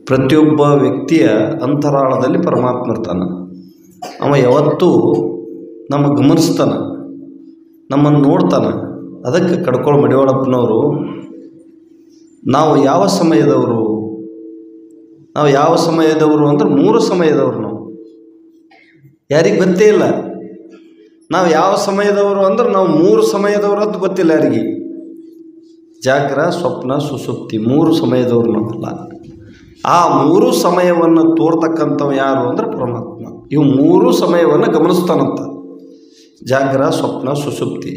ಪ್ರತಿಯೊಬ್ಬ ವ್ಯಕ್ತಿಯ ಅಂತರಾಳದಲ್ಲಿ ಪರಮಾತ್ಮ ಇರ್ತಾನೆ. ಅವ ಯಾವತ್ತೂ ನಮ್ಮ ಗಮನಿಸ್ತಾನೆ, ನಮ್ಮನ್ನು ನೋಡ್ತಾನೆ. ಅದಕ್ಕೆ ಕಡ್ಕೊಳ ಮಡಿವಾಳಪ್ಪನವರು ನಾವು ಯಾವ ಸಮಯದವರು ಅಂದ್ರೆ 3 ಸಮಯದವರು. ನಾವು ಯಾರಿಗೆ ಗೊತ್ತೇ ಇಲ್ಲ ನಾವು ಯಾವ ಸಮಯದವರು ಅಂದ್ರೆ ನಾವು 3 ಸಮಯದವರು ಅಂತ ಗೊತ್ತಿಲ್ಲ ಯಾರಿಗೆ. ಜಾಗ್ರ, ಸ್ವಪ್ನ, ಸುಷುಪ್ತಿ 3 ಸಮಯದವರು ನಾವಲ್ಲ. ಆ 3 ಸಮಯವನ್ನು ತೋರ್ತಕ್ಕಂಥವು ಯಾರು ಅಂದ್ರೆ ಪರಮಾತ್ಮ. ಇವು 3 ಸಮಯವನ್ನು ಗಮನಿಸ್ತಾನಂತ. ಜಾಗ್ರ, ಸ್ವಪ್ನ, ಸುಷುಪ್ತಿ.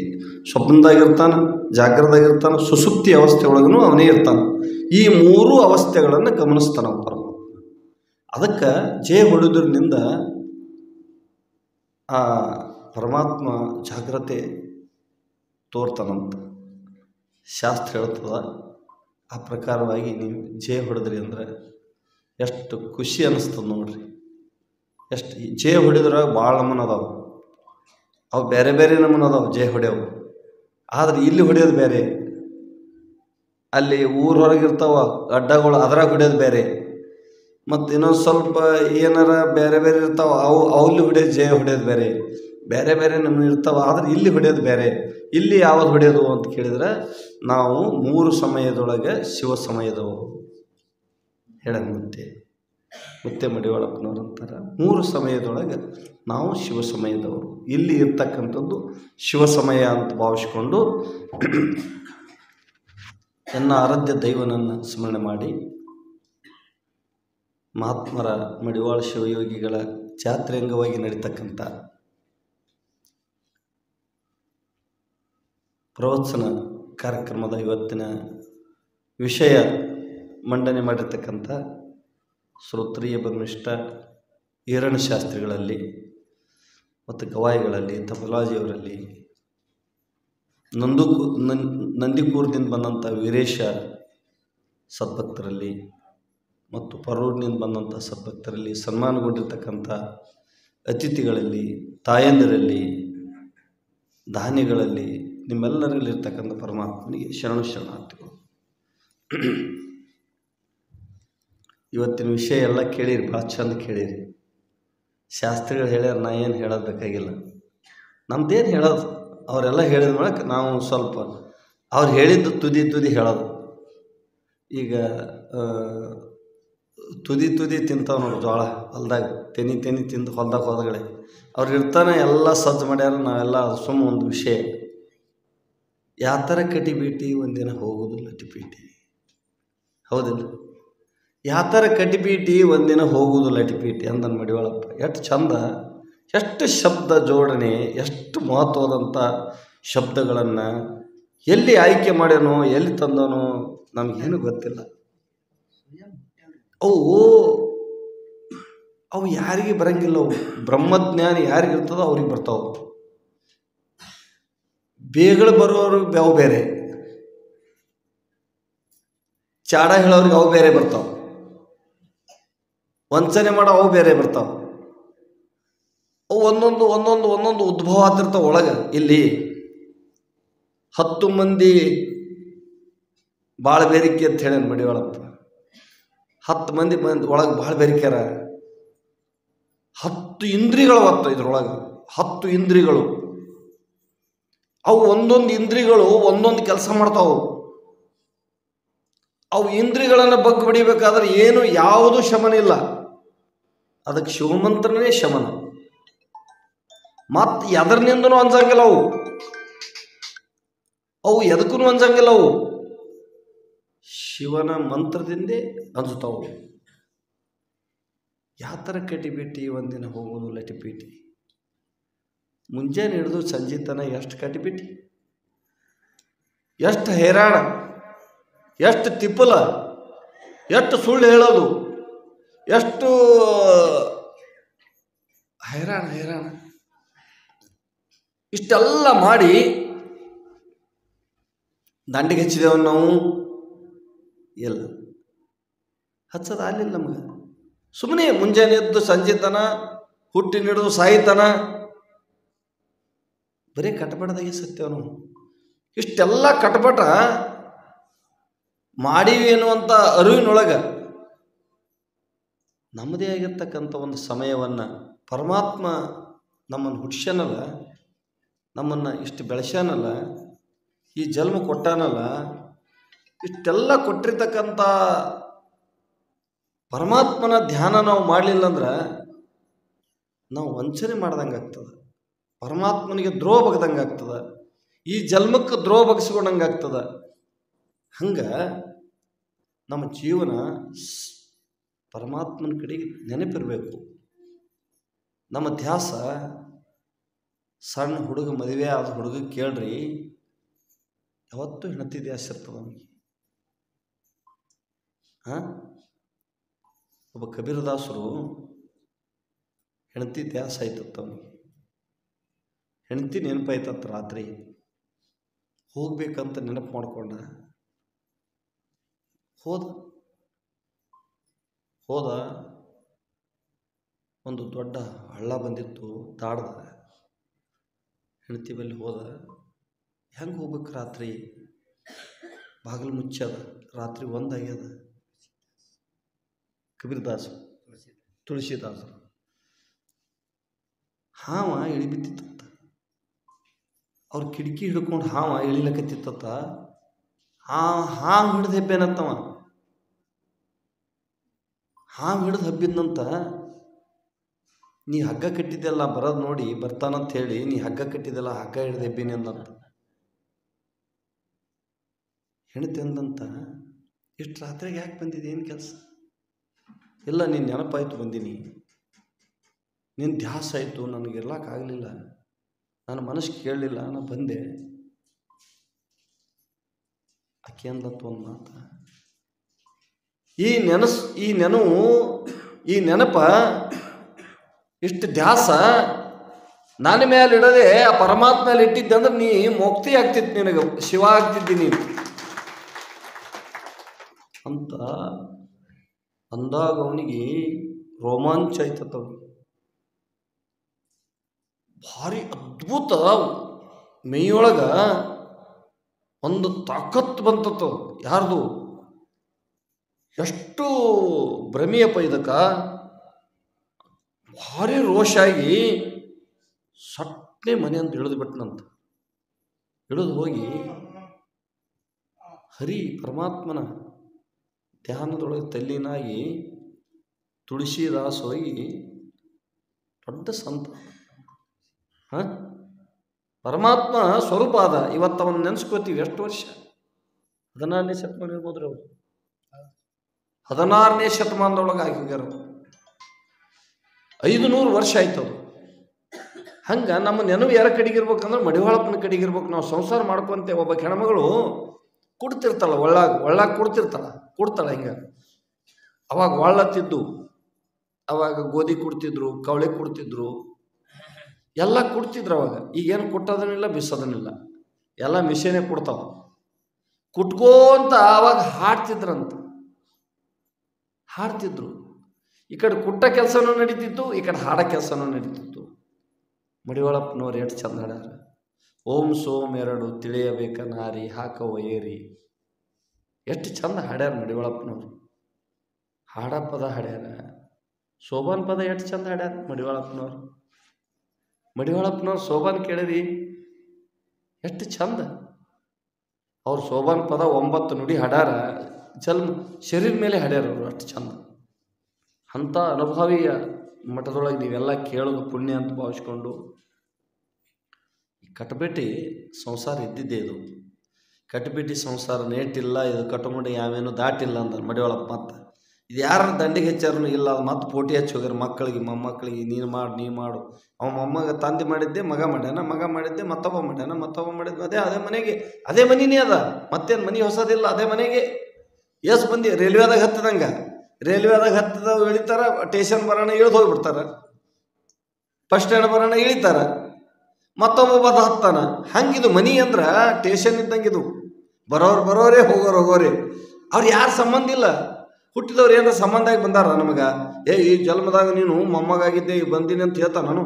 ಸ್ವಪ್ನದಾಗಿರ್ತಾನೆ, ಜಾಗ್ರದಾಗಿರ್ತಾನೆ, ಸುಷುಪ್ತಿ ಅವಸ್ಥೆ ಒಳಗೂ ಅವನೇ ಇರ್ತಾನೆ. ಈ 3 ಅವಸ್ಥೆಗಳನ್ನು ಗಮನಿಸ್ತಾನ ಪರಮಾತ್ಮ. ಅದಕ್ಕೆ ಜಯ ಹೊಡೆದ್ರಿಂದ ಆ ಪರಮಾತ್ಮ ಜಾಗ್ರತೆ ತೋರ್ತಾನಂತ ಶಾಸ್ತ್ರ ಹೇಳ್ತದ. ಆ ಪ್ರಕಾರವಾಗಿ ನೀವು ಜಯ ಹೊಡೆದ್ರಿ ಅಂದರೆ ಎಷ್ಟು ಖುಷಿ ಅನ್ನಿಸ್ತದೆ ನೋಡ್ರಿ. ಎಷ್ಟು ಜಯ ಹೊಡೆದ್ರೆ ಭಾಳ ನಮೂನೆ ಅದಾವೆ. ಅವು ಬೇರೆ ಬೇರೆ ನಮೂನೆ ಅದಾವೆ ಜಯ ಹೊಡೆಯವು. ಆದರೆ ಇಲ್ಲಿ ಹೊಡೆಯೋದು ಬೇರೆ, ಅಲ್ಲಿ ಊರ ಹೊರಗಿರ್ತಾವ ಅಡ್ಡಗಳು ಅದ್ರಾಗ ಹೊಡೆಯೋದು ಬೇರೆ, ಮತ್ತು ಇನ್ನೊಂದು ಸ್ವಲ್ಪ ಏನಾರ ಬೇರೆ ಬೇರೆ ಇರ್ತಾವೆ ಅಲ್ಲಿ ಹೊಡೆಯೋದು ಜಯ ಹೊಡೆಯೋದು ಬೇರೆ. ಬೇರೆ ಬೇರೆ ನಮೂನೆ ಇರ್ತಾವೆ, ಆದರೆ ಇಲ್ಲಿ ಹೊಡೆಯೋದು ಬೇರೆ. ಇಲ್ಲಿ ಯಾವುದು ಹೊಡೆಯೋದು ಅಂತ ಕೇಳಿದ್ರೆ ನಾವು 3 ಸಮಯದೊಳಗೆ ಶಿವ ಸಮಯದವರು ಹೇಳೋಣ. ಮತ್ತೆ ಮಡಿವಾಳಪ್ಪನವ್ರು ಅಂತಾರೆ 3 ಸಮಯದೊಳಗೆ ನಾವು ಶಿವ ಸಮಯದವರು. ಇಲ್ಲಿ ಇರ್ತಕ್ಕಂಥದ್ದು ಶಿವ ಸಮಯ ಅಂತ ಭಾವಿಸ್ಕೊಂಡು ಎನ್ನ ಆರಾಧ್ಯ ದೈವನನ್ನು ಸ್ಮರಣೆ ಮಾಡಿ ಮಹಾತ್ಮರ ಮಡಿವಾಳ ಶಿವಯೋಗಿಗಳ ಜಾತ್ರೆ ಅಂಗವಾಗಿ ನಡೀತಕ್ಕಂಥ ಪ್ರವಚನ ಕಾರ್ಯಕ್ರಮದ ಇವತ್ತಿನ ವಿಷಯ ಮಂಡನೆ ಮಾಡಿರ್ತಕ್ಕಂಥ ಶ್ರೋತ್ರಿಯ ಬ್ರಹ್ಮಿಷ್ಠ ಈರಣಶಾಸ್ತ್ರಿಗಳಲ್ಲಿ ಮತ್ತು ಗವಾಯಿಗಳಲ್ಲಿ, ತಬಲಾಜಿಯವರಲ್ಲಿ, ನಂದಿಕೂರಿನಿಂದ ಬಂದಂಥ ವೀರೇಶ ಸದ್ಭಕ್ತರಲ್ಲಿ ಮತ್ತು ಪರೂರಿನಿಂದ ಬಂದಂಥ ಸದ್ಭಕ್ತರಲ್ಲಿ, ಸನ್ಮಾನಗೊಂಡಿರ್ತಕ್ಕಂಥ ಅತಿಥಿಗಳಲ್ಲಿ, ತಾಯಂದಿರಲ್ಲಿ, ದಾನಿಗಳಲ್ಲಿ, ನಿಮ್ಮೆಲ್ಲರಲ್ಲಿರ್ತಕ್ಕಂಥ ಪರಮಾತ್ಮನಿಗೆ ಶರಣಾರ್ಥಿಗಳು. ಇವತ್ತಿನ ವಿಷಯ ಎಲ್ಲ ಕೇಳಿರಿ, ಭಾಳ ಚಂದ ಕೇಳಿರಿ. ಶಾಸ್ತ್ರಿಗಳು ಹೇಳ್ಯಾರ, ನಾ ಏನು ಹೇಳೋದು ಬೇಕಾಗಿಲ್ಲ. ನಮ್ದೇನು ಹೇಳೋದು, ಅವರೆಲ್ಲ ಹೇಳಿದ ಮೂಲಕ ನಾವು ಸ್ವಲ್ಪ ಅವ್ರು ಹೇಳಿದ್ದು ತುದಿ ಹೇಳೋದು. ಈಗ ತುದಿ ತಿಂತಾವೆ ನೋಡಿ ಜೋಳ ಹೊಲ್ದಾಗ, ತೆನಿ ತಿಂದು ಹೊಲ್ದಾಗ ಹೋದಗಳೇ ಅವ್ರು ಇರ್ತಾನೆ ಎಲ್ಲ ಸಜ್ಜು ಮಾಡ್ಯಾರ. ನಾವೆಲ್ಲ ಸುಮ್ಮ ಒಂದು ವಿಷಯ ಯಾವ ಥರ ಕಟಿಬೀಟಿ ಒಂದಿನ ಹೋಗೋದು ಲಟಿಪೀಟಿ, ಹೌದಿಲ್ಲ? ಯಾವ ಥರ ಕಟಿಬೀಟಿ ಒಂದಿನ ಹೋಗುವುದು ಲಟಿಪೀಟಿ ಅಂದನ್ ಮಡಿವಾಳಪ್ಪ. ಎಷ್ಟು ಚಂದ, ಎಷ್ಟು ಶಬ್ದ ಜೋಡಣೆ, ಎಷ್ಟು ಮಹತ್ವದಂಥ ಶಬ್ದಗಳನ್ನು ಎಲ್ಲಿ ಆಯ್ಕೆ ಮಾಡ್ಯಾನೋ, ಎಲ್ಲಿ ತಂದನೋ ನಮಗೇನು ಗೊತ್ತಿಲ್ಲ. ಅವು ಯಾರಿಗೆ ಬರಂಗಿಲ್ಲ. ಅವು ಬ್ರಹ್ಮಜ್ಞಾನಿ ಯಾರಿಗಿರ್ತದೋ ಅವ್ರಿಗೆ ಬರ್ತಾವೆ. ಬೇಗಳು ಬರೋರಿಗೆ ಅವು ಬೇರೆ, ಚಾಡ ಹೇಳೋರಿಗೆ ಅವು ಬೇರೆ ಬರ್ತಾವೆ, ವಂಚನೆ ಮಾಡೋ ಅವು ಬೇರೆ ಬರ್ತಾವೆ. ಅವು ಒಂದೊಂದು ಉದ್ಭವ ಆಗ್ತಿರ್ತಾವೆ ಒಳಗೆ. ಇಲ್ಲಿ 10 ಮಂದಿ ಭಾಳ ಬೇರಿಕೆ ಅಂತ ಹೇಳಿ ಮಡಿವಾಳಪ್ಪ. 10 ಮಂದಿ ಒಳಗೆ ಭಾಳ ಬೇರಿಕೆರ. 10 ಇಂದ್ರಿಯಗಳು ಬರ್ತವೆ ಇದ್ರೊಳಗೆ. 10 ಇಂದ್ರಿಯಗಳು, ಅವು ಒಂದೊಂದು ಇಂದ್ರಿಯಗಳು ಒಂದೊಂದು ಕೆಲಸ ಮಾಡ್ತಾವೆ. ಅವು ಇಂದ್ರಿಯಗಳನ್ನು ಬಗ್ಗು ಬಡಿಬೇಕಾದ್ರೆ ಯಾವುದು ಶಮನ ಇಲ್ಲ. ಅದಕ್ಕೆ ಶಿವಮಂತ್ರನೇ ಶಮನ. ಮತ್ತು ಎದರ್ನಿಂದನೂ ಅಂಜಂಗಿಲ್ಲ ಅವು ಎದಕ್ಕೂ ಅಂಜಂಗಿಲ್ಲ. ಅವು ಶಿವನ ಮಂತ್ರದಿಂದೇ ಅಂಜುತ್ತಾವು. ಯಾವ ಥರ ಕಟಿಬಿಟ್ಟಿ ಒಂದಿನ ಹೋಗೋದು ಲಟಿಪೀಟಿ. ಮುಂಜಾನೆ ಹಿಡಿದು ಸಂಜೆ ತನಕ ಎಷ್ಟು ಕಟಿಬಿಟ್ಟಿ, ಎಷ್ಟು ಹೈರಾಣ, ಎಷ್ಟು ತಿಪ್ಪಲ, ಎಷ್ಟು ಸುಳ್ಳು ಹೇಳೋದು, ಎಷ್ಟು ಹೈರಾಣ. ಇಷ್ಟೆಲ್ಲ ಮಾಡಿ ದಂಡಿಗೆ ಹಚ್ಚಿದೆವು ನಾವು. ಇಲ್ಲ, ಹಚ್ಚೋದು ಆಗಲಿಲ್ಲ ನಮಗೆ. ಸುಮ್ಮನೆ ಮುಂಜಾನೆ ಎದ್ದು ಸಂಜೆ ತನ ಹುಟ್ಟಿನ ಹಿಡಿದು ಸಾಯಿತನ ಬರೀ ಕಟಪಟದಾಗೆ ಸತ್ಯವ ನಾವು. ಇಷ್ಟೆಲ್ಲ ಕಟಪಟ ಮಾಡೀವಿ ಅನ್ನುವಂಥ ಅರಿವಿನೊಳಗೆ ನಮ್ಮದೇ ಆಗಿರ್ತಕ್ಕಂಥ ಒಂದು ಸಮಯವನ್ನು ಪರಮಾತ್ಮ ನಮ್ಮನ್ನು ಹುಟ್ಟಿಸ್ಯಾನಲ್ಲ, ನಮ್ಮನ್ನು ಇಷ್ಟು ಬೆಳೆಸ್ಯಾನಲ್ಲ, ಈ ಜನ್ಮ ಕೊಟ್ಟಾನಲ್ಲ, ಇಷ್ಟೆಲ್ಲ ಕೊಟ್ಟಿರ್ತಕ್ಕಂಥ ಪರಮಾತ್ಮನ ಧ್ಯಾನ ನಾವು ಮಾಡಲಿಲ್ಲ ಅಂದ್ರೆ ನಾವು ವಂಚನೆ ಮಾಡ್ದಂಗೆ ಆಗ್ತದೆ, ಪರಮಾತ್ಮನಿಗೆ ದ್ರೋಹ ಬಗ್ದಂಗೆ ಆಗ್ತದೆ, ಈ ಜನ್ಮಕ್ಕೆ ದ್ರೋಹ ಬಗ್ಸ್ಕೊಂಡಂಗೆ ಆಗ್ತದೆ. ಹಂಗೆ ನಮ್ಮ ಜೀವನ ಪರಮಾತ್ಮನ ಕಡೆಗೆ ನೆನಪಿರಬೇಕು. ನಮ್ಮ ಧ್ಯಾಸ ಸಣ್ಣ ಹುಡುಗ ಮದುವೆ ಆದ ಹುಡುಗ ಕೇಳ್ರಿ, ಯಾವತ್ತೂ ಹೆಂಡತಿ ಧ್ಯಾಸ ಇರ್ತದೆ ಅವನಿಗೆ. ಒಬ್ಬ ಕಬೀರದಾಸರು ಹೆಂಡತಿ ಧ್ಯಾಸ ಆಯ್ತತ್ತ ಅವನಿಗೆ. ಹೆಂಡತಿ ನೆನಪಾಯ್ತತ್ತ, ರಾತ್ರಿ ಹೋಗ್ಬೇಕಂತ ನೆನಪು ಮಾಡ್ಕೊಂಡ ಹೋದ ಒಂದು ದೊಡ್ಡ ಹಳ್ಳ ಬಂದಿತ್ತು, ದಾಡ್ದ ಹೆಂಡತಿ ಬಲ್ಲಿ ಹೋದ. ಹೆಂಗೆ ಹೋಗ್ಬೇಕು? ರಾತ್ರಿ ಬಾಗಿಲು ಮುಚ್ಚದ, ರಾತ್ರಿ ಒಂದಾಗ್ಯದ. ಕಬೀರದಾಸರು, ತುಳಸಿದಾಸರು, ಹಾವ ಇಳಿಬಿತ್ತಿತ್ತ. ಅವ್ರ ಕಿಟಕಿ ಹಿಡ್ಕೊಂಡು ಹಾವ ಇಳಿಲಕತ್ತಿತ್ತ. ಹಾವು ಹಿಡ್ದು ಹಬ್ಬೇನತ್ತವ. ಹಾವು ಹಿಡ್ದು ಹಬ್ಬಿದ್ನಂತ, ನೀ ಹಗ್ಗ ಕಟ್ಟಿದ್ದೆಲ್ಲ ಬರೋದು ನೋಡಿ ಬರ್ತಾನಂತ ಹೇಳಿ ನೀ ಹಗ್ಗ ಕಟ್ಟಿದ್ದೆಲ್ಲ ಹಗ್ಗ ಹಿಡ್ದು ಹಬ್ಬಿನಿ ಅಂದಂತ. ಹೆಣ್ತಿ ಅಂದಂತ, ಇಷ್ಟು ರಾತ್ರಿಗೆ ಯಾಕೆ ಬಂದಿದೆ, ಏನು ಕೆಲಸ? ಇಲ್ಲ, ನೀನು ನೆನಪಾಯ್ತು ಬಂದೀನಿ, ನಿನ್ನ ಧ್ಯಾಸ ಆಯಿತು, ನನಗಿರ್ಲಕ್ಕಾಗಲಿಲ್ಲ, ನನ್ನ ಮನಸ್ಸು ಕೇಳಲಿಲ್ಲ, ನಾನು ಬಂದೆ. ಆಕೆ ಅಂದತ್ತು ಒಂದು ಮಾತು, ಈ ನೆನಪ ಇಷ್ಟು ಧ್ಯಾಸ ನನ್ನ ಮೇಲೆ ಇಡದೆ ಆ ಪರಮಾತ್ಮ ಮೇಲೆ ಇಟ್ಟಿದ್ದೆ ಅಂದ್ರೆ ನೀ ಮುಕ್ತಿ ಆಗ್ತಿತ್ತು, ನಿನಗೆ ಶಿವ ಆಗ್ತಿದ್ದಿ ನೀನು ಅಂತ ಅಂದಾಗ ಅವನಿಗೆ ರೋಮಾಂಚ ಆಯ್ತತ್ತ. ಅವನಿಗೆ ಭಾರಿ ಅದ್ಭುತ, ಮೈಯೊಳಗ ಒಂದು ತಾಕತ್ತು ಬಂತತ್ತು. ಯಾರ್ದು? ಎಷ್ಟು ಭ್ರಮೆಯಪ್ಪ ಇದಕ್ಕ. ಭಾರಿ ರೋಷ ಆಗಿ ಸಟ್ಟನೆ ಮನೆಯಂತ ಇಳಿದು ಬಿಟ್ಟನಂತ. ಇಳಿದು ಹೋಗಿ ಹರಿ ಪರಮಾತ್ಮನ ಧ್ಯಾನದೊಳಗೆ ತಲ್ಲೀನಾಗಿ ತುಳಸಿದಾಸ ಹೋಗಿ ದೊಡ್ಡ ಸಂತ, ಪರಮಾತ್ಮ ಸ್ವರೂಪ ಅದ. ಇವತ್ತು ಅವನ್ನ ನೆನೆಸ್ಕೋತೀವಿ. ಎಷ್ಟು ವರ್ಷ? 14ನೇ ಶತಮಾನ ಇರ್ಬೋದ್ರಿ ಅವರು. 16ನೇ ಶತಮಾನದೊಳಗೆ ಆಗಿ ಹೋಗ್ಯಾರ. 500 ವರ್ಷ ಆಯ್ತು ಅದು. ಹಂಗೆ ನಮ್ಮ ನೆನವು ಯಾರ ಕಡೆಗಿರ್ಬೇಕಂದ್ರೆ ಮಡಿವಾಳಪ್ಪನ ಕಡೆಗಿರ್ಬೇಕು. ನಾವು ಸಂಸಾರ ಮಾಡ್ಕೊಂತೇವೆ. ಒಬ್ಬ ಹೆಣ್ಮಗಳು ಕುಡ್ತಿರ್ತಾಳ, ಒಳ್ಳಾಗ ಕುಡ್ತಾಳ ಹಿಂಗೆ. ಅವಾಗ ಒಳ್ಳತ್ತಿದ್ದು, ಅವಾಗ ಗೋಧಿ ಕುಡ್ತಿದ್ರು, ಕವಳೆ ಕುಡ್ತಿದ್ರು, ಎಲ್ಲ ಕುಡ್ತಿದ್ರು ಅವಾಗ. ಈಗೇನು ಕುಟ್ಟೋದನ್ನಿಲ್ಲ, ಬಿಸೋದನ್ನಿಲ್ಲ, ಎಲ್ಲ ಮಿಷಿನೇ ಕುಡ್ತಾವ. ಕುಟ್ಕೋಂತ ಅವಾಗ ಹಾಡ್ತಿದ್ರು. ಈ ಕಡೆ ಕುಟ್ಟ ಕೆಲಸನೂ ನಡೀತಿತ್ತು, ಈ ಕಡೆ ಹಾಡೋ ಕೆಲಸನೂ ನಡೀತಿತ್ತು. ಮಡಿವಾಳಪ್ಪನವ್ರು ಎಷ್ಟು ಚಂದ ಹಾಡ್ಯಾರ. ಓಂ ಸೋಮ್ 2 ತಿಳಿಯಬೇಕ ನಾರಿ ಹಾಕವ ಏರಿ. ಎಷ್ಟು ಚಂದ ಹಾಡ್ಯಾರ ಮಡಿವಾಳಪ್ಪನವ್ರು. ಹಾಡ ಪದ ಹಾಡ್ಯಾರ, ಶೋಭಾನ್ ಪದ ಎಷ್ಟು ಚಂದ ಹಾಡ್ಯಾರ ಮಡಿವಾಳಪ್ಪನವ್ರು ಶೋಭಾನ್ ಕೇಳಿರಿ ಎಷ್ಟು ಚಂದ. ಅವ್ರು ಶೋಭಾನ್ ಪದ 9 ನುಡಿ ಹಾಡ್ಯಾರ, ಶರೀರ ಮೇಲೆ ಹಾಡ್ಯಾರ ಅವರು. ಅಷ್ಟು ಚಂದ. ಅಂಥ ಅನುಭವಿಯ ಮಠದೊಳಗೆ ನೀವೆಲ್ಲ ಕೇಳೋದು ಪುಣ್ಯ ಅಂತ ಭಾವಿಸ್ಕೊಂಡು ಕಟ್ಟಬೇಟಿ ಸಂಸಾರ ಇದ್ದಿದ್ದೇ ಇದು. ಕಟ್ಟಬೇಟಿ ಸಂಸಾರ ನೇಟಿಲ್ಲ, ಇದು ಕಟ್ಟುಮುಡಿ ಯಾವೇನು ದಾಟಿಲ್ಲ ಅಂದ ಮಡಿವಾಳಪ್ಪ. ಮತ್ತು ಇದು ಯಾರ ದಂಡಿಗೆ ಹೆಚ್ಚಾರನು ಇಲ್ಲ, ಅದು ಮತ್ತೆ ಪೋಟಿ ಹಚ್ಚಿ ಹೋಗ್ಯಾರ ಮೊಮ್ಮಕ್ಕಳಿಗೆ. ನೀನು ಮಾಡು. ಅವ ಮೊಮ್ಮಗ ತಂದೆ ಮಾಡಿದ್ದೆ ಮಗ ಮಾಡಿದ್ದೆ ಮತ್ತೊಬ್ಬ ಮಾಡಿದ್ದು. ಅದೇ ಮನೆಗೆ, ಅದೇ ಮನಿನೇ ಅದ, ಮತ್ತೇನು ಮನೆ ಹೊಸದಿಲ್ಲ, ಅದೇ ಮನೆಗೆ. ಎಷ್ಟು ಮಂದಿ ರೈಲ್ವೆದಾಗ ಹತ್ತದವು ಇಳಿತಾರ, ಸ್ಟೇಷನ್ ಬರೋಣ ಇಳಿದು ಹೋಗ್ಬಿಡ್ತಾರೆ, ಬಸ್ ಸ್ಟ್ಯಾಂಡ್ ಬರೋಣ ಇಳಿತಾರ, ಮತ್ತೊಬ್ಬ ಹತ್ತಾನ. ಹಂಗಿದು ಮನಿ ಅಂದ್ರೆ ಸ್ಟೇಷನ್ ಇದ್ದಂಗೆ. ಇದು ಬರೋರೇ ಹೋಗೋರೆ. ಅವ್ರು ಯಾರು ಸಂಬಂಧ ಇಲ್ಲ. ಹುಟ್ಟಿದವ್ರು ಏನಾರ ಸಂಬಂಧ ಆಗಿ ಬಂದಾರ ನಮಗೆ. ಈ ಜನ್ಮದಾಗ ನೀನು ಮೊಮ್ಮಗಾಗಿದ್ದೆ ಬಂದೀನಿ ಅಂತ ಹೇಳ್ತಾನ. ನಾನು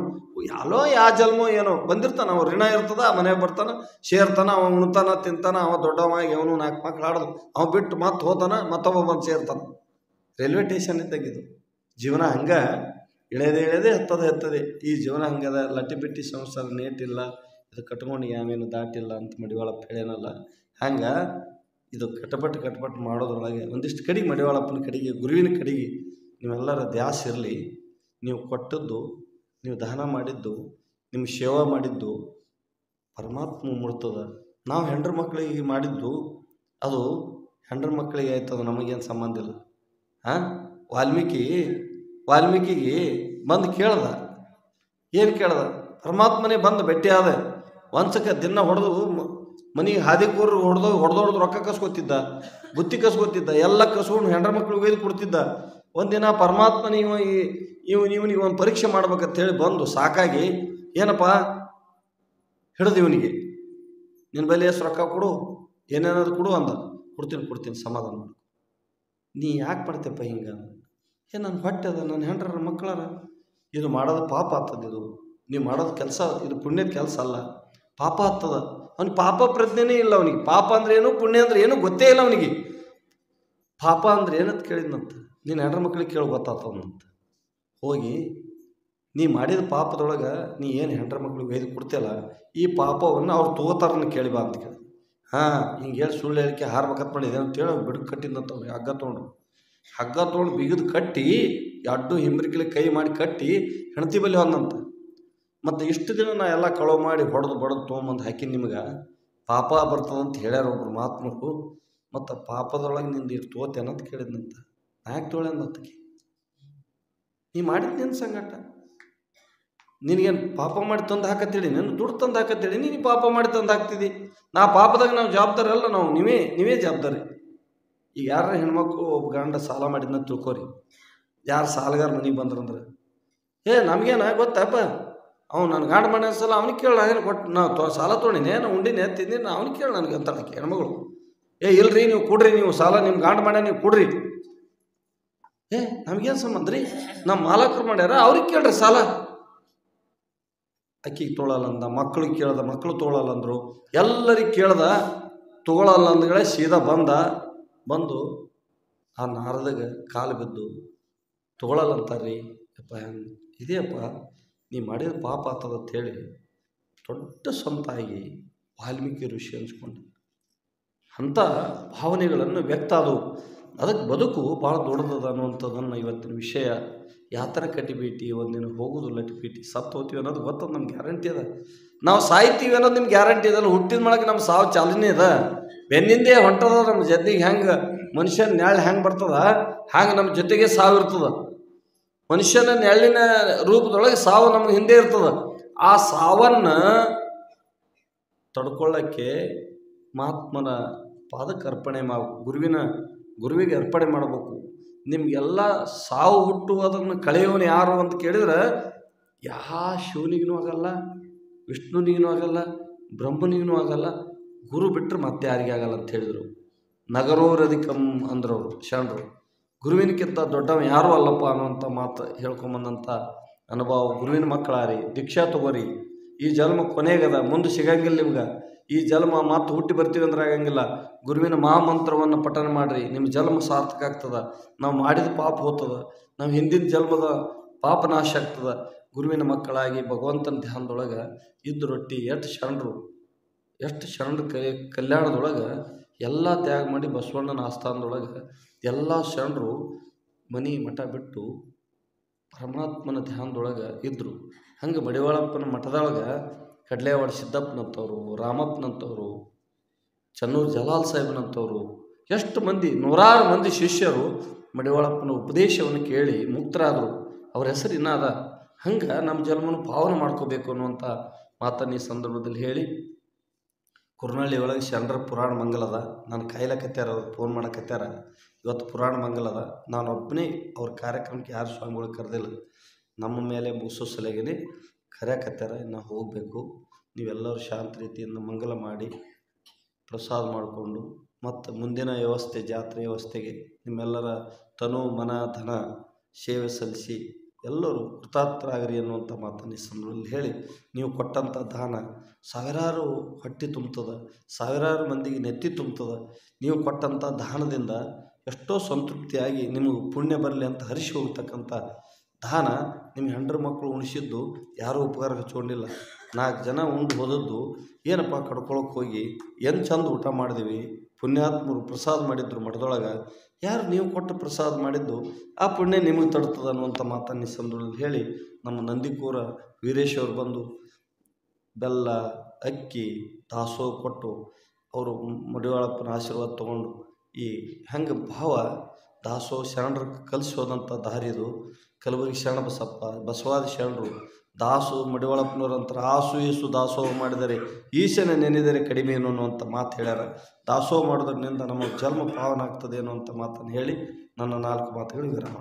ಯಾವ ಜನ್ಮ ಏನೋ ಬಂದಿರ್ತಾನ. ಅವ ಋಣ ಇರ್ತದ, ಮನೆಗೆ ಬರ್ತಾನ, ಸೇರ್ತಾನ, ಅವ ಉಣ್ತಾನ, ತಿಂತಾನ, ಅವ ದೊಡ್ಡವಾಗಿ ಅವನು 4 ಮಕ್ಳು ಆಡೋದು, ಅವ ಬಿಟ್ಟು ಮತ್ತೆ ಹೋತಾನ, ಮತ್ತೊಬ್ಬ ಬಂದು ಸೇರ್ತಾನ. Railway station ಇದ್ದಂಗಿದು. ಜೀವನ ಹಂಗೆ ಇಳೆದೇ ಹತ್ತದೆ. ಈ ಜೀವನ ಹಂಗದ, ಲಟ್ಟಿ ಬಿಟ್ಟಿ ಸಂಸಾರ ನೇಟಿಲ್ಲ, ಇದು ಕಟ್ಕೊಂಡು ಯಾವೇನು ದಾಟಿಲ್ಲ ಅಂತ ಮಡಿವಾಳಪ್ಪ ಹೇಳೇನಲ್ಲ. ಹಂಗೆ ಇದು ಕಟಪಟ್ಟು ಮಾಡೋದ್ರೊಳಗೆ ಒಂದಿಷ್ಟು ಕಡೆಗೆ ಮಡಿವಾಳಪ್ಪನ ಕಡೆಗೆ, ಗುರುವಿನ ಕಡೆಗೆ ನೀವೆಲ್ಲರ ಧ್ಯಾಸ ಇರಲಿ. ನೀವು ಕೊಟ್ಟದ್ದು, ನೀವು ದಾನ ಮಾಡಿದ್ದು, ನಿಮ್ಮ ಸೇವಾ ಮಾಡಿದ್ದು ಪರಮಾತ್ಮ ಮುಡ್ತದ. ನಾವು ಹೆಂಡ್ರ ಮಕ್ಕಳಿಗೆ ಮಾಡಿದ್ದು ಅದು ಹೆಂಡ್ರ ಮಕ್ಕಳಿಗೆ ಆಯ್ತದ, ನಮಗೇನು ಸಂಬಂಧ ಇಲ್ಲ. ವಾಲ್ಮೀಕಿಗೆ ಬಂದು ಕೇಳ್ದ, ಏನು ಕೇಳ್ದ? ಪರಮಾತ್ಮನೇ ಬಂದು ಭೇಟಿ ಆದ. ಒಂದ್ಸಕ್ಕೆ ದಿನ ಹೊಡೆದು ಮನೆಗೆ ಹಾದಿಕೂರು ಹೊಡೆದೊಡ್ದು ರೊಕ್ಕ ಕಸ್ಕೊತಿದ್ದ, ಬುತ್ತಿ ಕಸ್ಕೊತಿದ್ದ, ಎಲ್ಲ ಕಸ್ಕೊಂಡು ಹೆಂಡ್ರ ಮಕ್ಳಿಗೆ ಒಯ್ದು ಕೊಡ್ತಿದ್ದ. ಒಂದಿನ ಪರಮಾತ್ಮನ ಇವನಿಗೆ ಒಂದು ಪರೀಕ್ಷೆ ಮಾಡ್ಬೇಕಂತೇಳಿ ಬಂದು ಸಾಕಾಗಿ ಏನಪ್ಪ ಹಿಡಿದು ಇವನಿಗೆ, ನಿನ್ನ ಬಳಿ ಎಷ್ಟು ರೊಕ್ಕ ಕೊಡು, ಏನೇನಾದ್ರು ಕೊಡು ಅಂದ. ಕೊಡ್ತೀನಿ ಸಮಾಧಾನ ಮಾಡು. ನೀ ಯಾಕೆ ಮಾಡ್ತೇಪ್ಪ ಹಿಂಗೆ? ನನ್ನ ಹೊಟ್ಟೆ ಅದ, ನನ್ನ ಹೆಂಡ್ರ ಮಕ್ಕಳಾರ, ಇದು ಮಾಡೋದು ಪಾಪ ಆಗ್ತದೆ. ಇದು ನೀವು ಮಾಡೋದು ಕೆಲಸ, ಇದು ಪುಣ್ಯದ ಕೆಲಸ ಅಲ್ಲ, ಪಾಪ ಆಗ್ತದ. ಅವ್ನಿಗೆ ಪಾಪ ಪ್ರಜ್ಞೆನೇ ಇಲ್ಲ. ಅವನಿಗೆ ಪಾಪ ಅಂದ್ರೆ ಏನು, ಪುಣ್ಯ ಅಂದ್ರೆ ಏನು ಗೊತ್ತೇ ಇಲ್ಲ ಅವನಿಗೆ. ಪಾಪ ಅಂದ್ರೆ ಏನಂತ ಕೇಳಿದ್ನಂತ, ನೀನು ಹೆಂಡ್ರ ಮಕ್ಳಿಗೆ ಕೇಳಿ ಗೊತ್ತಾಗ್ತದಂತ. ಹೋಗಿ ನೀ ಮಾಡಿದ ಪಾಪದೊಳಗೆ ನೀ ಏನು ಹೆಂಡ್ರ ಮಕ್ಳಿಗೆ ಒಯ್ದು ಕೊಡ್ತೀಯಲ್ಲ, ಈ ಪಾಪವನ್ನು ಅವ್ರು ತಗೋತಾರನ್ನ ಕೇಳಿ ಬಾ ಅಂತ ಕೇಳಿ. ಹಿಂಗೆ ಹೇಳಿ ಸುಳ್ಳು ಹೇಳಿಕೆ ಹಾರ್ಬೇಕಂತ ಮಾಡಿದೆ ಅಂತೇಳಿ ಅವ್ರು ಬಿಡುಕು ಕಟ್ಟಿದ್ದಂತ. ಅವ್ರಿಗೆ ಹಗ್ಗ ತೊಗೊಂಡು ಬಿಗಿದು ಕಟ್ಟಿ, ಅಡ್ಡು ಹಿಂಬ್ರಿಕಲಿ ಕೈ ಮಾಡಿ ಕಟ್ಟಿ ಹೆಂಡತಿ ಬಲ್ಲಿ ಹೊಂದಂತ. ಮತ್ತು ಇಷ್ಟು ದಿನ ನಾ ಎಲ್ಲ ಕಳವು ಮಾಡಿ ಹೊಡೆದು ತೊಗೊಂಬಂದು ಹಾಕಿ ನಿಮ್ಗೆ ಪಾಪ ಬರ್ತದಂತ ಹೇಳ್ಯಾರ ಒಬ್ರು ಮಹಾತ್ಮರು. ಮತ್ತು ಪಾಪದೊಳಗೆ ನಿಂದು ಇಟ್ಟು ತೋತೇನಂತ ಕೇಳಿದ್ನಂತ. ಯಾಕೆ ತೊಳೆಂದತ್ತಕ್ಕೆ? ನೀ ಮಾಡಿದ್ದು ನಿನ್ನ ಸಂಗಟ, ನಿನಗೇನು ಪಾಪ ಮಾಡಿ ತಂದು ಹಾಕತ್ತೇಳಿ, ನೀನು ದುಡ್ಡು ತಂದು ಹಾಕತ್ತೇಳಿ, ನೀನು ಪಾಪ ಮಾಡಿ ತಂದು ಹಾಕ್ತಿದ್ದಿ. ನಾ ಪಾಪದಾಗ ನಾವು ಜವಾಬ್ದಾರಿ ಅಲ್ಲ, ನಾವು ನೀವೇ ಜವಾಬ್ದಾರಿ. ಈಗ ಯಾರ ಹೆಣ್ಮಕ್ಳು ಒಬ್ಬ ಗಂಡ ಸಾಲ ಮಾಡಿದ್ನ ತಿಳ್ಕೊರಿ, ಯಾರು ಸಾಲಗಾರ ಮನೆಗೆ ಬಂದ್ರಂದ್ರೆ, ನಮಗೇನ ಗೊತ್ತಪ್ಪ, ಅವ್ನು ನನ್ನ ಗಂಡ ಮನೆ ಸಲ ಅವ್ನಿಗೆ ಕೇಳ, ಏನು ಕೊಟ್ಟು ನಾವು ಸಾಲ ತೊಗೊಂಡಿನಿ, ನಾನು ಉಂಡಿನಿ ಎತ್ತಿದ್ದೀನಿ, ಅವ್ನಿಗೆ ಕೇಳಿ ನನಗೆ ಅಂತ ಹೆಣ್ಮಗಳು. ಇಲ್ರಿ ನೀವು ಕೊಡ್ರಿ, ನೀವು ಸಾಲ ನಿಮ್ಮ ಗಂಡ ಮಾಡ್ಯ ನೀವು ಕೊಡ್ರಿ. ನಮಗೇನು ಸಂಬಂಧ ರೀ, ನಮ್ಮ ಮಾಲಕರು ಮಾಡ್ಯಾರ, ಅವ್ರಿಗೆ ಕೇಳ್ರಿ ಸಾಲ. ಅಕ್ಕಿಗೆ ತೊಗೊಳಲ್ಲ ಅಂದ, ಮಕ್ಳಿಗೆ ಕೇಳ್ದ, ಮಕ್ಕಳು ತೊಗೊಳಲ್ಲ ಅಂದರು, ಎಲ್ಲರಿಗೆ ಕೇಳ್ದ, ತೊಗೊಳಲ್ಲ ಅಂದ್ಗಳೇ ಸೀದಾ ಬಂದು ಆ ನಾರದಾಗ ಕಾಲು ಬಿದ್ದು ತೊಗೊಳಲ್ಲ ಅಂತಾರ್ರಿ. ಅಪ್ಪ ಇದೇಪ್ಪ ನೀ ಮಾಡಿದ ಪಾಪ ಆಗ್ತದಂತ ಹೇಳಿ ದೊಡ್ಡ ಸ್ವಂತಾಗಿ ವಾಲ್ಮೀಕಿ ಋಷಿ ಅನ್ಸ್ಕೊಂಡು ಅಂಥ ಭಾವನೆಗಳನ್ನು ವ್ಯಕ್ತ ಆದವು. ಅದಕ್ಕೆ ಬದುಕು ಭಾಳ ದೊಡ್ಡದದ ಅನ್ನುವಂಥದ್ದನ್ನು ಇವತ್ತಿನ ವಿಷಯ. ಯಾವ ಥರ ಕಟ್ಟಿಬಿಟ್ಟು ಒಂದಿನ ಹೋಗೋದು ಲಟ್ಟಿಬಿಟ್ಟು ಸತ್ತು ಹೋಗ್ತೀವಿ ಅನ್ನೋದು ಗೊತ್ತದ, ನಮ್ಗೆ ಗ್ಯಾರಂಟಿ ಅದ. ನಾವು ಸಾಯ್ತೀವಿ ಅನ್ನೋದು ನಿಮ್ಗೆ ಗ್ಯಾರಂಟಿ ಅದಲ್ಲ. ಹುಟ್ಟಿದ ಮಾಡಕ್ಕೆ ನಮ್ಮ ಸಾವು ಚಾಲನೆ ಅದ, ಬೆನ್ನಿಂದೇ ಹೊಂಟದ. ನಮ್ಮ ಜೊತೆಗೆ ಹೆಂಗೆ ಮನುಷ್ಯನ ನೆಳ್ಳು ಹೆಂಗೆ ಬರ್ತದ, ಹಂಗೆ ನಮ್ಮ ಜೊತೆಗೆ ಸಾವು ಇರ್ತದ. ಮನುಷ್ಯನ ನೆಳ್ಳಿನ ರೂಪದೊಳಗೆ ಸಾವು ನಮ್ಗೆ ಹಿಂದೆ ಇರ್ತದ. ಆ ಸಾವನ್ನು ತಡ್ಕೊಳ್ಳೋಕ್ಕೆ ಮಹಾತ್ಮನ ಪಾದಕ್ಕೆ ಅರ್ಪಣೆ ಗುರುವಿಗೆ ಅರ್ಪಣೆ ಮಾಡಬೇಕು. ನಿಮಗೆಲ್ಲ ಸಾವು ಹುಟ್ಟುವುದನ್ನು ಕಳೆಯೋನು ಯಾರು ಅಂತ ಕೇಳಿದ್ರೆ, ಶಿವನಿಗೂ ಆಗಲ್ಲ, ವಿಷ್ಣುನಿಗೂ ಆಗಲ್ಲ, ಬ್ರಹ್ಮನಿಗೂ ಆಗಲ್ಲ, ಗುರು ಬಿಟ್ಟರೆ ಮತ್ತೆ ಯಾರಿಗೆ ಆಗಲ್ಲ ಅಂತ ಹೇಳಿದರು. ನಗರೋರಧಿಕಂ ಅಂದ್ರವರು ಶರಣರು. ಗುರುವಿನಕ್ಕಿಂತ ದೊಡ್ಡವ ಯಾರೂ ಅಲ್ಲಪ್ಪ ಅನ್ನುವಂಥ ಮಾತು ಹೇಳ್ಕೊಂಬಂದಂಥ ಅನುಭವ. ಗುರುವಿನ ಮಕ್ಕಳಾರಿ, ದೀಕ್ಷಾ ತಗೋರಿ. ಈ ಜನ್ಮ ಕೊನೆಗದ, ಮುಂದೆ ಸಿಗಂಗಿಲ್ಲ ನಿಮ್ಗೆ. ಈ ಜನ್ಮ ಮಾತು ಹುಟ್ಟಿ ಬರ್ತೀವಿ ಅಂದ್ರೆ ಆಗಂಗಿಲ್ಲ. ಗುರುವಿನ ಮಹಾಮಂತ್ರವನ್ನು ಪಠನ ಮಾಡಿರಿ, ನಿಮ್ಮ ಜನ್ಮ ಸಾರ್ಥಕ ಆಗ್ತದೆ. ನಾವು ಮಾಡಿದ ಪಾಪ ಹೋಗ್ತದೆ, ನಾವು ಹಿಂದಿನ ಜನ್ಮದ ಪಾಪ ನಾಶ ಆಗ್ತದೆ. ಗುರುವಿನ ಮಕ್ಕಳಾಗಿ ಭಗವಂತನ ಧ್ಯಾನದೊಳಗೆ ಇದ್ದು ರೊಟ್ಟಿ ಎಷ್ಟು ಶರಣರ ಕಲ್ಯಾಣದೊಳಗೆ ಎಲ್ಲ ತ್ಯಾಗ ಮಾಡಿ ಬಸವಣ್ಣನ ಆಸ್ಥಾನದೊಳಗೆ ಎಲ್ಲ ಶರಣರು ಮನೆ ಮಠ ಬಿಟ್ಟು ಪರಮಾತ್ಮನ ಧ್ಯಾನದೊಳಗೆ ಇದ್ದರು. ಹಂಗೆ ಮಡಿವಾಳಪ್ಪನ ಮಠದೊಳಗೆ ಕಡ್ಲೇವಾಡ ಸಿದ್ದಪ್ಪನಂಥವ್ರು, ರಾಮಪ್ಪನಂಥವ್ರು, ಚನ್ನೂರು ಜಲಾಲ್ ಸಾಹೇಬನಂಥವ್ರು, ಎಷ್ಟು ಮಂದಿ, ನೂರಾರು ಮಂದಿ ಶಿಷ್ಯರು ಮಡಿವಾಳಪ್ಪನ ಉಪದೇಶವನ್ನು ಕೇಳಿ ಮುಕ್ತರಾದರು. ಅವ್ರ ಹೆಸರು ಇನ್ನೂ ಅದ. ಹಂಗೆ ನಮ್ಮ ಜನ್ಮನ ಪಾವನೆ ಮಾಡ್ಕೋಬೇಕು ಅನ್ನುವಂಥ ಮಾತನ್ನು ಈ ಸಂದರ್ಭದಲ್ಲಿ ಹೇಳಿ, ಕುರ್ನಳ್ಳಿ ಒಳಗೆ ಶರಣರ ಪುರಾಣ ಮಂಗಲದ. ನಾನು ಕಾಯ್ಲಕತ್ಯಾರ, ಅವ್ರು ಫೋನ್ ಮಾಡಕತ್ಯಾರ, ಇವತ್ತು ಪುರಾಣ ಮಂಗಲದ. ನಾನು ಒಬ್ಬನೇ ಅವ್ರ ಕಾರ್ಯಕ್ರಮಕ್ಕೆ ಯಾರು ಸ್ವಾಮಿಗಳು ಕರೆದಿಲ್ಲ, ನಮ್ಮ ಮೇಲೆ ಮುಗಿಸೋ ಸಲಹೆಗೆ ಕರೆಯಕತ್ಯಾರ. ನಾವು ಹೋಗಬೇಕು. ನೀವೆಲ್ಲರೂ ಶಾಂತ ರೀತಿಯಿಂದ ಮಂಗಲ ಮಾಡಿ ಪ್ರಸಾದ ಮಾಡಿಕೊಂಡು ಮತ್ತು ಮುಂದಿನ ವ್ಯವಸ್ಥೆ, ಜಾತ್ರೆ ವ್ಯವಸ್ಥೆಗೆ ನಿಮ್ಮೆಲ್ಲರ ತನು ಮನ ಧನ ಸೇವೆ ಸಲ್ಲಿಸಿ ಎಲ್ಲರೂ ಕೃತಾರ್ಥರಾಗಿರಿ ಅನ್ನುವಂಥ ಮಾತನ್ನು ಈ ಸಂದರ್ಭದಲ್ಲಿ ಹೇಳಿ, ನೀವು ಕೊಟ್ಟಂಥ ದಾನ ಸಾವಿರಾರು ಹೊಟ್ಟೆ ತುಂಬ್ತದೆ, ಸಾವಿರಾರು ಮಂದಿಗೆ ನೆತ್ತಿ ತುಂಬ್ತದೆ. ನೀವು ಕೊಟ್ಟಂಥ ದಾನದಿಂದ ಎಷ್ಟೋ ಸಂತೃಪ್ತಿಯಾಗಿ ನಿಮಗೆ ಪುಣ್ಯ ಬರಲಿ ಅಂತ ಹರಿಸಿ ಹೋಗ್ತಕ್ಕಂಥ ದಾನ. ನಿಮ್ಮ ಹೆಂಡ್ರ ಮಕ್ಕಳು ಉಣಿಸಿದ್ದು ಯಾರೂ ಉಪಕಾರ ಹಚ್ಕೊಂಡಿಲ್ಲ. 4 ಜನ ಉಂಡು ಹೋದದ್ದು ಏನಪ್ಪ ಕಡ್ಕೊಳಕ್ಕೆ ಹೋಗಿ ಏನು ಚಂದ ಊಟ ಮಾಡಿದೀವಿ, ಪುಣ್ಯಾತ್ಮರು ಪ್ರಸಾದ ಮಾಡಿದ್ರು ಮಠದೊಳಗೆ, ಯಾರು ನೀವು ಕೊಟ್ಟು ಪ್ರಸಾದ ಮಾಡಿದ್ದು ಆ ಪುಣ್ಯ ನಿಮಗೆ ತಡ್ತದೆ ಅನ್ನುವಂಥ ಮಾತನ್ನು ಈ ಸಂದರ್ಭದಲ್ಲಿ ಹೇಳಿ, ನಮ್ಮ ನಂದಿಕೂರ ವೀರೇಶ್ ಅವರು ಬಂದು ಬೆಲ್ಲ ಅಕ್ಕಿ ದಾಸೋಹ ಕೊಟ್ಟು ಅವರು ಮಡಿವಾಳಪ್ಪನ ಆಶೀರ್ವಾದ ತೊಗೊಂಡು ಈ ಹೆಂಗೆ ಭಾವ ದಾಸೋಹ ಶರಣರು ಕಲಿಸಿ ಹೋದಂಥ ದಾರಿ ಇದು. ಕಲಬುರಗಿ ಶರಣ ಬಸಪ್ಪ ಬಸವಾದಿ ಶರಣರು ದಾಸು ಮಡಿವಾಳಪ್ಪನವ್ರಂತರ ಆಸು ಈಸು ದಾಸೋಹ ಮಾಡಿದರೆ ಈಶನ ನೆನೆದರೆ ಕಡಿಮೆ ಏನು ಅನ್ನುವಂಥ ಮಾತು ಹೇಳ್ಯಾರ. ದಾಸೋಹ ಮಾಡೋದ್ರಿಂದ ನಮ್ಮ ಜನ್ಮ ಪಾವನ ಆಗ್ತದೆ ಅನ್ನುವಂಥ ಮಾತನ್ನು ಹೇಳಿ ನನ್ನ 4 ಮಾತುಗಳು ವಿರಾಮ.